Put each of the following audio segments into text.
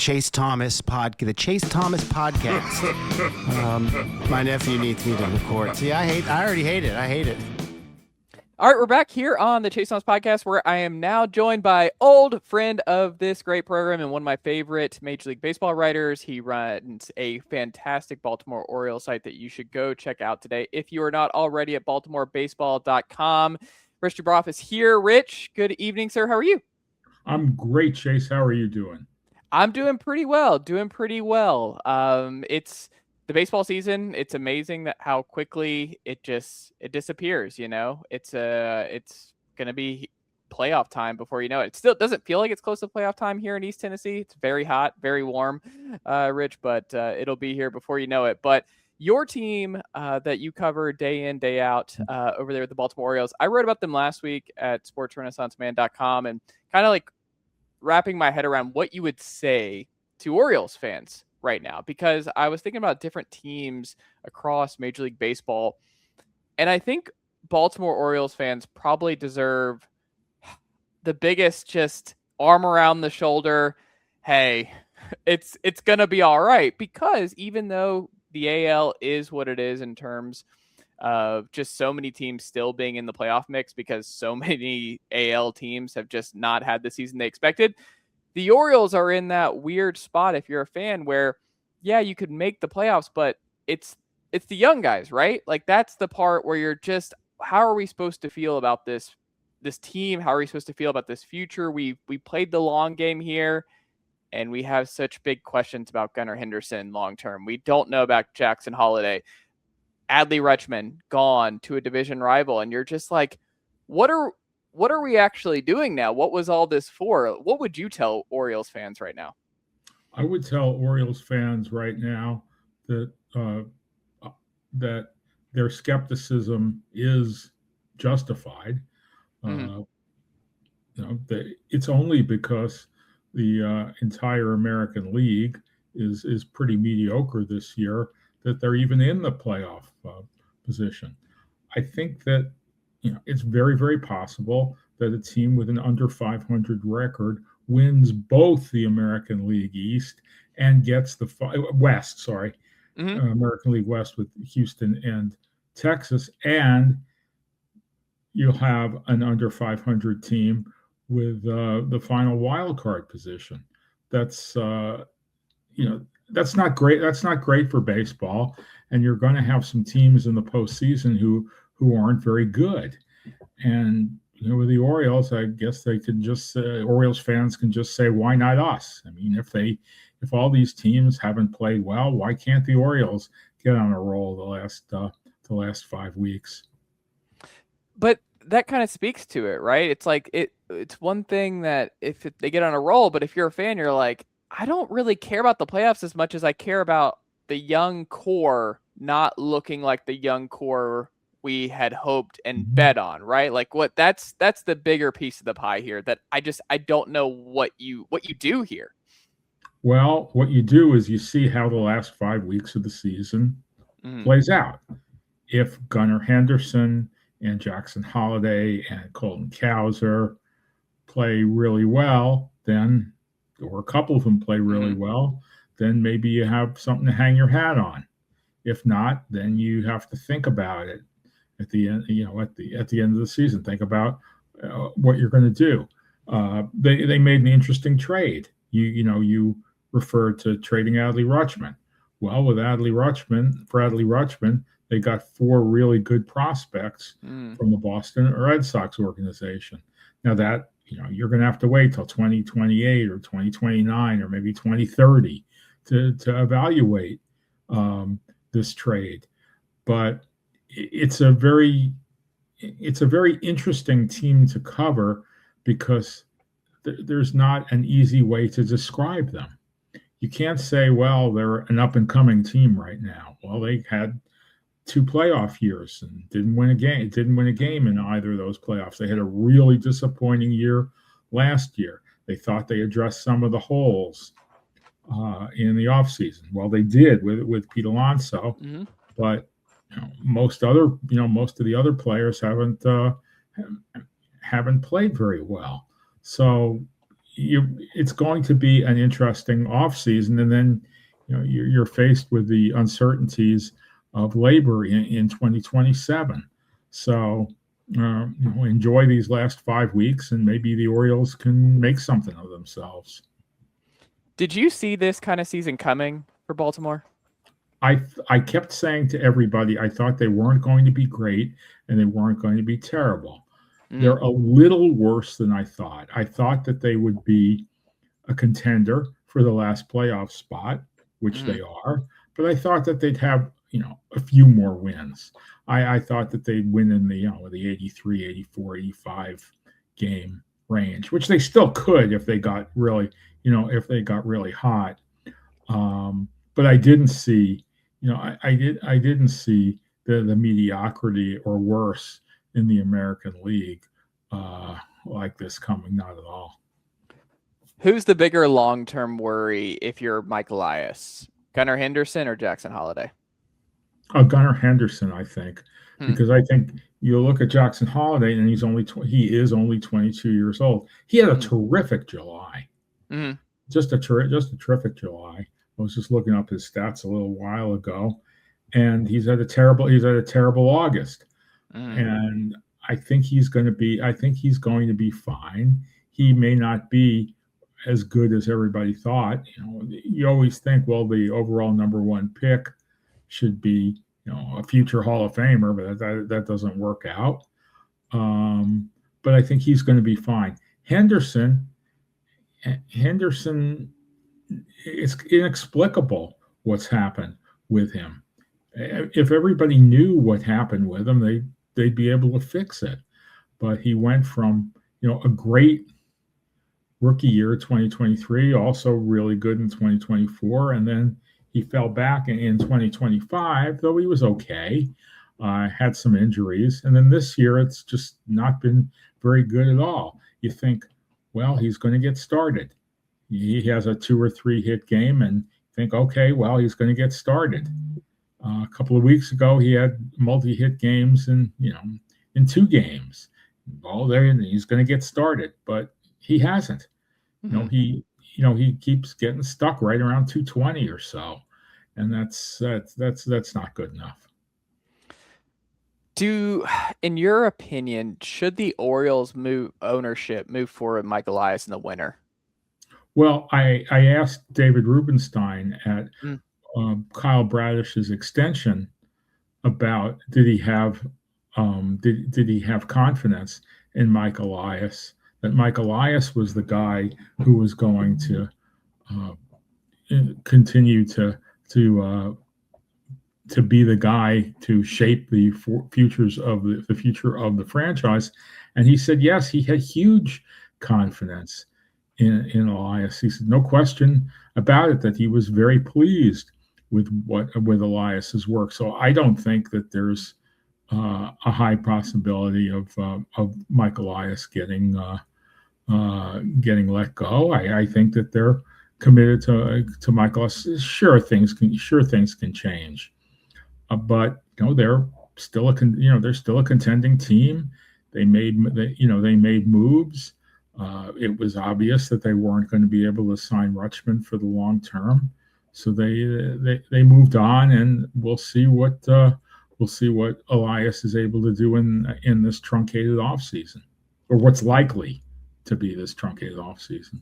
Chase Thomas podcast. My nephew needs me to record. See, I already hate it. I hate it. All right, we're back here on the Chase Thomas podcast, where I am now joined by old friend of this great program and one of my favorite Major League Baseball writers. He runs a fantastic Baltimore Orioles site that you should go check out today if you are not already at baltimorebaseball.com. Rich Dubroff is here. Rich, good evening, sir. How are you? I'm great, Chase. How are you doing? I'm doing pretty well. It's the baseball season. It's amazing that how quickly it disappears. You know, it's gonna be playoff time before you know it. It still doesn't feel like it's close to playoff time here in East Tennessee. It's very hot, very warm, Rich, but it'll be here before you know it. But your team that you cover day in, day out over there at the Baltimore Orioles, I wrote about them last week at sportsrenaissanceman.com and kind of like wrapping my head around what you would say to Orioles fans right now, because I was thinking about different teams across Major League Baseball, and I think Baltimore Orioles fans probably deserve the biggest just arm around the shoulder, hey, it's going to be all right, because even though the AL is what it is in terms of just so many teams still being in the playoff mix because so many AL teams have just not had the season they expected, the Orioles are in that weird spot if you're a fan where, yeah, you could make the playoffs, but it's the young guys, right? Like that's the part where you're just, how are we supposed to feel about this team? How are we supposed to feel about this future? We played the long game here, and we have such big questions about Gunnar Henderson long term. We don't know about Jackson Holiday. Adley Rutschman gone to a division rival, and you're just like, what are we actually doing now? What was all this for? What would you tell Orioles fans right now? I would tell Orioles fans right now that that their skepticism is justified. It's only because the entire American League is pretty mediocre this year that they're even in the playoff position. I think that it's very, very possible that a team with an under 500 record wins both the American League East and gets the West. Sorry, American League West with Houston and Texas, and you'll have an under 500 team with the final wild card position. That's that's not great. That's not great for baseball. And you're going to have some teams in the postseason who aren't very good. And with the Orioles, I guess they can just Orioles fans can just say, why not us? I mean, if all these teams haven't played well, why can't the Orioles get on a roll the last 5 weeks? But that kind of speaks to it, right? It's like it's one thing that if they get on a roll, but if you're a fan, you're like, I don't really care about the playoffs as much as I care about the young core not looking like the young core we had hoped and bet on, right? Like that's the bigger piece of the pie here that I don't know what you do here. Well, what you do is you see how the last 5 weeks of the season plays out. If Gunnar Henderson and Jackson Holiday and Colton Cowser play really well, then, or a couple of them play really well, then maybe you have something to hang your hat on. If not, then you have to think about it at the end. At the end of the season, think about what you're going to do. They made an interesting trade. You referred to trading Adley Rutschman. Well, with Adley Rutschman, they got 4 really good prospects from the Boston Red Sox organization. Now that you're going to have to wait till 2028 or 2029 or maybe 2030 to evaluate this trade. But it's a very interesting team to cover because there's not an easy way to describe them. You can't say, well, they're an up-and-coming team right now. Well, they had 2 playoff years and didn't win a game in either of those playoffs. They had a really disappointing year last year. They thought they addressed some of the holes in the offseason. Well, they did with Pete Alonso, but most of the other players haven't played very well. So it's going to be an interesting offseason, and then you're faced with the uncertainties of labor in 2027. So enjoy these last 5 weeks, and maybe the Orioles can make something of themselves. Did you see this kind of season coming for Baltimore? I kept saying to everybody, I thought they weren't going to be great and they weren't going to be terrible. They're a little worse than I thought. I thought that they would be a contender for the last playoff spot, which they are, but I thought that they'd have, a few more wins. I thought that they'd win in the 83, 84, 85 game range, which they still could if they got really, hot. But I didn't see, I didn't see the mediocrity or worse in the American League like this coming, not at all. Who's the bigger long-term worry if you're Mike Elias? Gunnar Henderson or Jackson Holliday? Gunnar Henderson, I think, because I think you look at Jackson Holliday and he is only 22 years old. He had a terrific July, just a terrific July. I was just looking up his stats a little while ago, and he's had a terrible August, and I think he's going to be fine. He may not be as good as everybody thought. You always think, well, the overall number one pick should be, a future Hall of Famer, but that doesn't work out. But I think he's going to be fine. Henderson, it's inexplicable what's happened with him. If everybody knew what happened with him, they'd be able to fix it. But he went from, a great rookie year, 2023, also really good in 2024, and then he fell back in 2025, though he was okay, had some injuries. And then this year, it's just not been very good at all. You think, well, he's going to get started. He has a 2 or 3 hit game and think, okay, well, he's going to get started. A couple of weeks ago, he had multi-hit games in 2 games. Well, he's going to get started, but he hasn't. He keeps getting stuck right around 220 or so, and that's not good enough. In your opinion, should the Orioles move forward Mike Elias in the winter? Well, I asked David Rubenstein at Kyle Bradish's extension about did he have confidence in Mike Elias, that Mike Elias was the guy who was going to continue to be the guy to shape the future of the franchise. And he said, yes, he had huge confidence in Elias. He said, no question about it, that he was very pleased with Elias's work. So I don't think that there's a high possibility of Mike Elias getting let go. I think that they're committed to Mike Elias. Sure, things can change, but they're still a contending team. They made moves. It was obvious that they weren't going to be able to sign Rutschman for the long term, so they moved on, and we'll see what Elias is able to do in this truncated offseason, or what's likely to be this truncated offseason.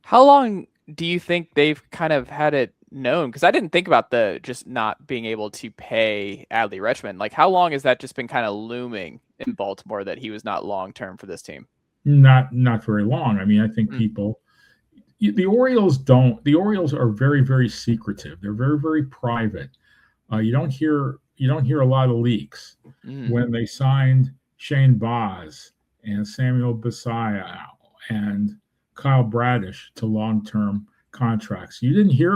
How long do you think they've kind of had it known? Because I didn't think about the just not being able to pay Adley Rutschman. Like, how long has that just been kind of looming in Baltimore that he was not long term for this team? Not very long. I mean, I think the Orioles are very, very secretive. They're very, very private. You don't hear a lot of leaks. When they signed Shane Baz and Samuel Basallo and Kyle Bradish to long-term contracts, you didn't hear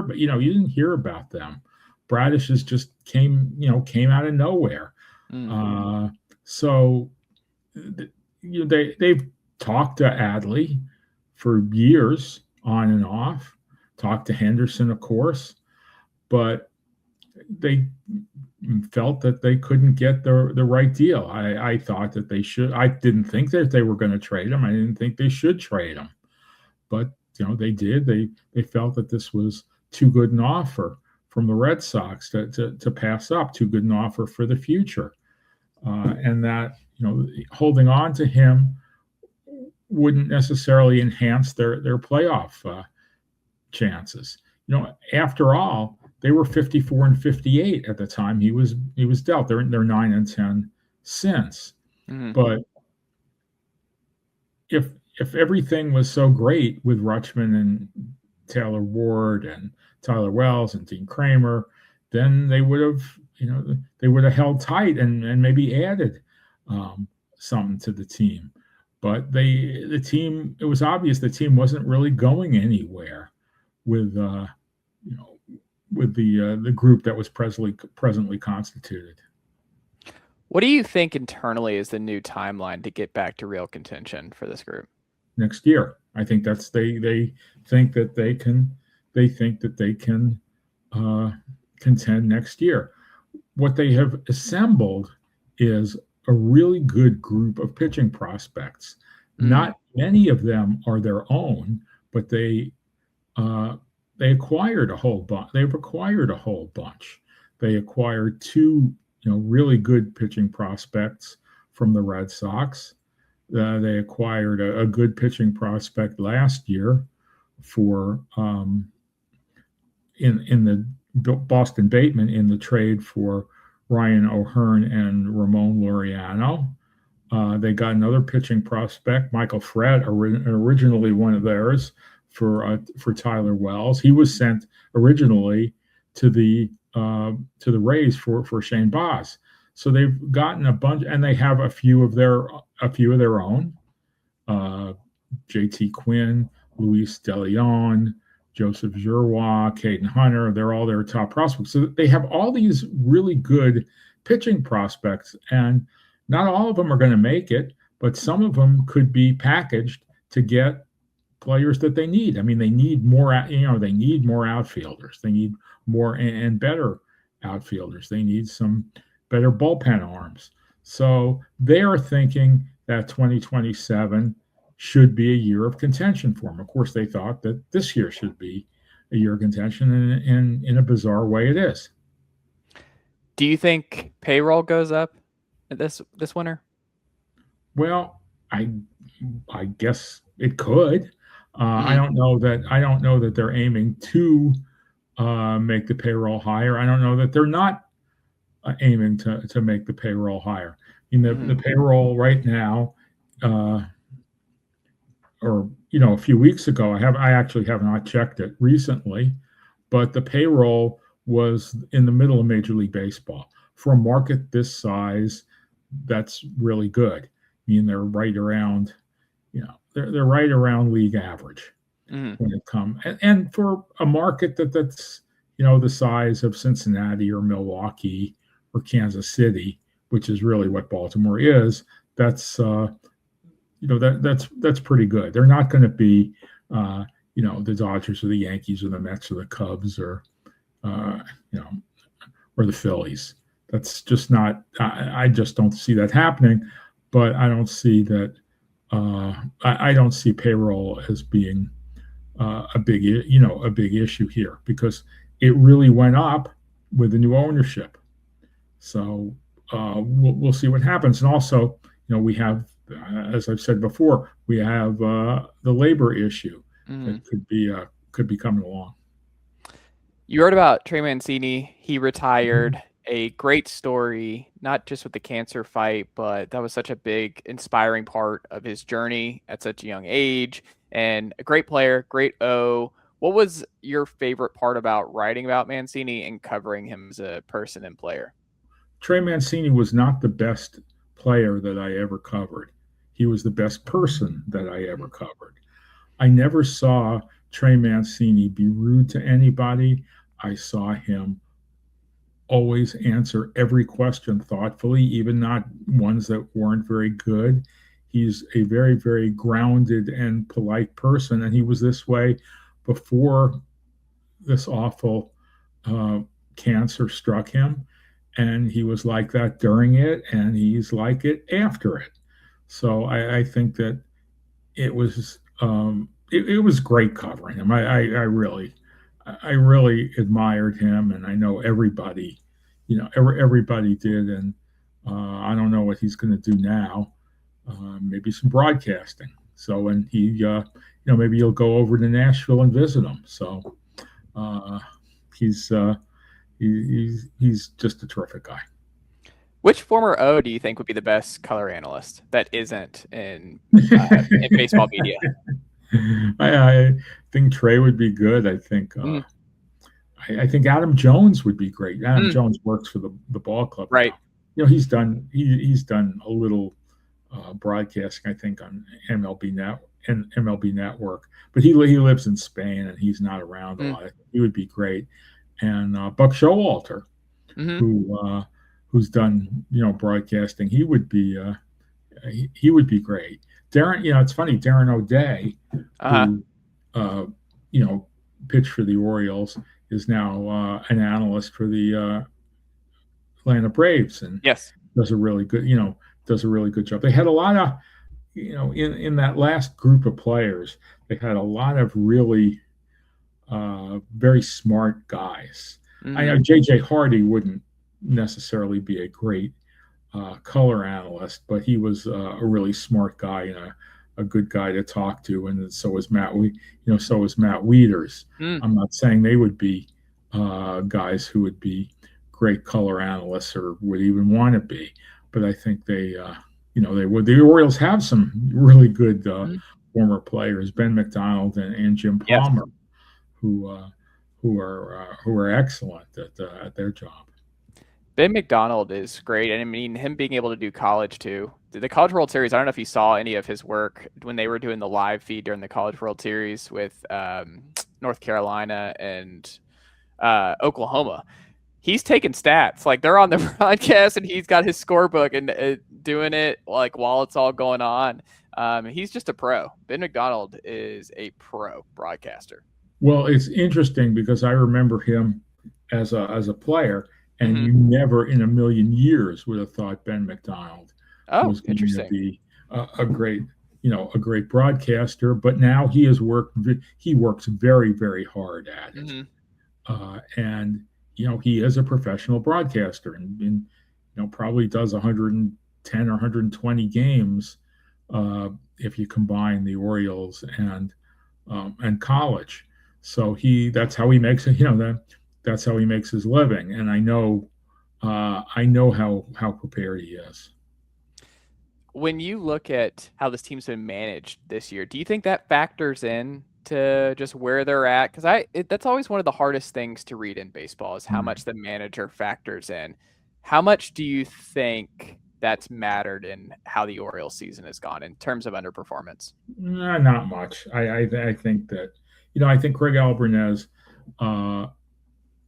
about them. Bradish just came out of nowhere. So they've talked to Adley for years on and off, talked to Henderson, of course, but they felt that they couldn't get the right deal. I thought that they should. I didn't think that they were going to trade him. I didn't think they should trade him. but they did. They felt that this was too good an offer from the Red Sox to pass up, too good an offer for the future, and that holding on to him wouldn't necessarily enhance their playoff chances. After all, they were 54 and 58 at the time he was dealt. They're 9 and 10 since. Mm-hmm. But if everything was so great with Rutschman and Taylor Ward and Tyler Wells and Dean Kramer, then they would have held tight and maybe added something to the team. But it was obvious the team wasn't really going anywhere with the group that was presently constituted. What do you think internally is the new timeline to get back to real contention for this group? Next year. I think that's they think that they can contend next year. What they have assembled is a really good group of pitching prospects. Mm-hmm. Not many of them are their own, but they acquired a whole bunch. They've acquired a whole bunch. They acquired two really good pitching prospects from the Red Sox. They acquired a good pitching prospect last year for in the Boston Bateman in the trade for Ryan O'Hearn and Ramon Laureano. They got another pitching prospect, Michael Fred, originally one of theirs, for Tyler Wells. He was sent originally to the Rays for Shane Baz. So they've gotten a bunch, and they have a few of their own. JT Quinn, Luis DeLeon, Joseph Giroux, Caden Hunter. They're all their top prospects. So they have all these really good pitching prospects, and not all of them are going to make it, but some of them could be packaged to get players that they need. I mean, they need more. They need more outfielders. They need more and better outfielders. They need some better bullpen arms. So they are thinking that 2027 should be a year of contention for them. Of course, they thought that this year should be a year of contention, and in a bizarre way, it is. Do you think payroll goes up this winter? Well, I guess it could. I don't know that they're aiming to make the payroll higher. I don't know that they're not aiming to make the payroll higher. I mean, the payroll right now, or a few weeks ago, I actually have not checked it recently, but the payroll was in the middle of Major League Baseball. For a market this size, that's really good. I mean, they're right around, they're right around league average when it comes. And for a market that's the size of Cincinnati or Milwaukee or Kansas City, which is really what Baltimore is, that's that's pretty good. They're not going to be the Dodgers or the Yankees or the Mets or the Cubs or the Phillies. That's just not. I just don't see that happening. But I don't see that. I don't see payroll as being a big issue here, because it really went up with the new ownership. So we'll see what happens. And also, we have, as I've said before, we have the labor issue that could be coming along. You wrote about Trey Mancini. He retired. A great story, not just with the cancer fight, but that was such a big, inspiring part of his journey at such a young age. And a great player, great O. What was your favorite part about writing about Mancini and covering him as a person and player? Trey Mancini was not the best player that I ever covered. He was the best person that I ever covered. I never saw Trey Mancini be rude to anybody. I saw him always answer every question thoughtfully, even not ones that weren't very good. He's a very, very grounded and polite person, and he was this way before this awful cancer struck him, and he was like that during it, and he's like it after it. So I think that it was it was great covering him. I really admired him, and I know everybody, everybody did. And I don't know what he's going to do now. Maybe some broadcasting. So, and maybe you'll go over to Nashville and visit him. So, he's just a terrific guy. Which former O do you think would be the best color analyst that isn't in baseball media? I think Trey would be good. I think I think Adam Jones would be great. Adam Jones works for the ball club, right? Now. He's done a little broadcasting, I think, on MLB Network, but he lives in Spain and he's not around a lot. He would be great. And Buck Showalter, who's done broadcasting, he would be great. Darren, it's funny, Darren O'Day, who pitched for the Orioles, is now an analyst for the Atlanta Braves, and does a really good job. They had a lot of in that last group of players, they had a lot of really very smart guys. I know J.J. Hardy wouldn't necessarily be a great color analyst, but he was a really smart guy and a good guy to talk to. And so was Matt. So was Matt Wieters. I'm not saying they would be guys who would be great color analysts or would even want to be, but I think they would. The Orioles have some really good former players, Ben McDonald and Jim Palmer, who are excellent at their job. Ben McDonald is great, and I mean him being able to do college too. The College World Series, I don't know if you saw any of his work when they were doing the live feed during the College World Series with North Carolina and Oklahoma. He's taking stats, like they're on the broadcast and he's got his scorebook and doing it like while it's all going on. He's just a pro. Ben McDonald is a pro broadcaster. Well, it's interesting because I remember him as a player, and you never in a million years would have thought Ben McDonald was going to be a great broadcaster. But now he works very, very hard at it, and he is a professional broadcaster, and probably does 110 or 120 games if you combine the Orioles and college. So that's how he makes it. That's how he makes his living, and I know how prepared he is. When you look at how this team's been managed this year, do you think that factors in to just where they're at? Because that's always one of the hardest things to read in baseball is how much the manager factors in. How much do you think that's mattered in how the Orioles season has gone in terms of underperformance? Not much. I think that I think Craig Albarnez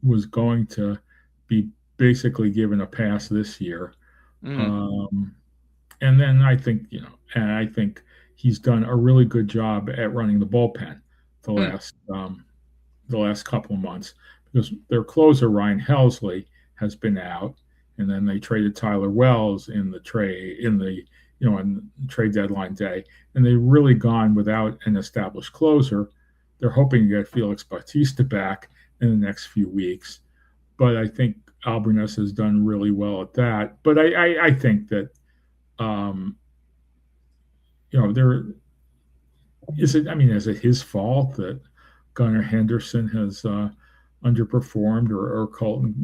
was going to be basically given a pass this year. And then I think he's done a really good job at running the bullpen the last couple of months, because their closer Ryan Helsley has been out, and then they traded Tyler Wells on trade deadline day, and they've really gone without an established closer. They're hoping to get Felix Bautista back in the next few weeks, but I think Albarnez has done really well at that. But I think that is it his fault that Gunnar Henderson has underperformed, or Colton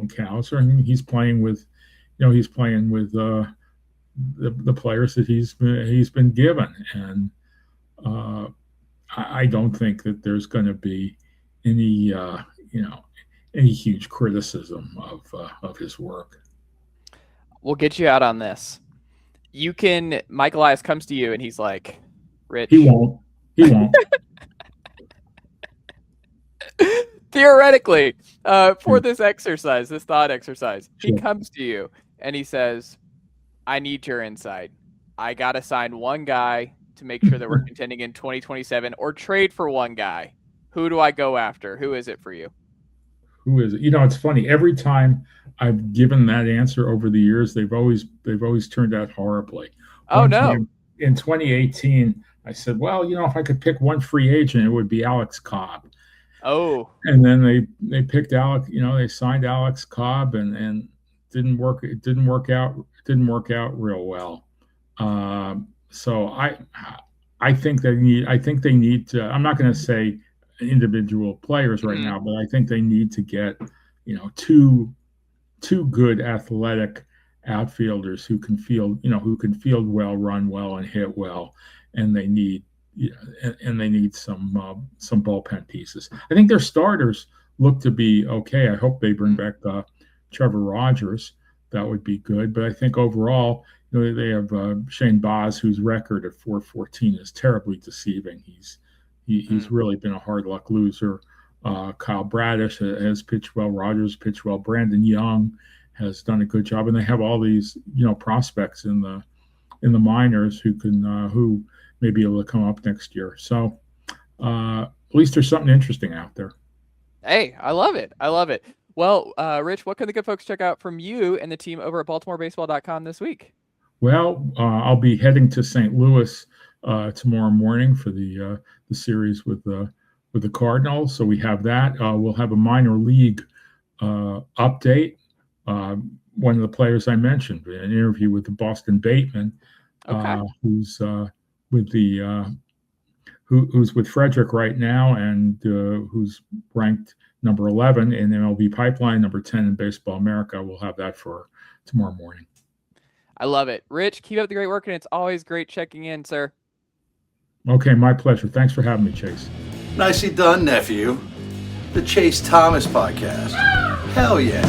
Cowser? I mean, he's playing with the players that he's been given, and I don't think that there's going to be any huge criticism of his work. We'll get you out on this. Mike Elias comes to you and he's like, Rich. He won't. Theoretically, for this thought exercise, sure. He comes to you and he says, I need your insight. I got to sign one guy to make sure that we're contending in 2027, or trade for one guy. Who do I go after? Who is it for you? Who is it? It's funny. Every time I've given that answer over the years, they've always turned out horribly. Oh, no. In 2018, I said, well, if I could pick one free agent, it would be Alex Cobb. Oh, And then they picked Alex. They signed Alex Cobb, and it didn't work out real well. So I think they need to. I'm not going to say individual players right now, but I think they need to get two good athletic outfielders who can field well, run well, and hit well, and they need some bullpen pieces. I think their starters look to be okay. I hope they bring back Trevor Rogers. That would be good. But I think overall, they have Shane Baz, whose record at 4.14 is terribly deceiving. He's really been a hard luck loser. Kyle Bradish has pitched well. Rogers pitched well. Brandon Young has done a good job, and they have all these prospects in the minors who may be able to come up next year. So at least there's something interesting out there. Hey, I love it. Well, Rich, what can the good folks check out from you and the team over at BaltimoreBaseball.com this week? Well, I'll be heading to St. Louis tomorrow morning for the series with the Cardinals. So we have that. We'll have a minor league update. One of the players I mentioned, an interview with the Boston Bateman, who's who's with Frederick right now, and who's ranked number 11 in MLB Pipeline, number 10 in Baseball America. We'll have that for tomorrow morning. I love it. Rich, keep up the great work, and it's always great checking in, sir. Okay, my pleasure. Thanks for having me, Chase. Nicely done, nephew. The Chase Thomas Podcast. Hell yeah.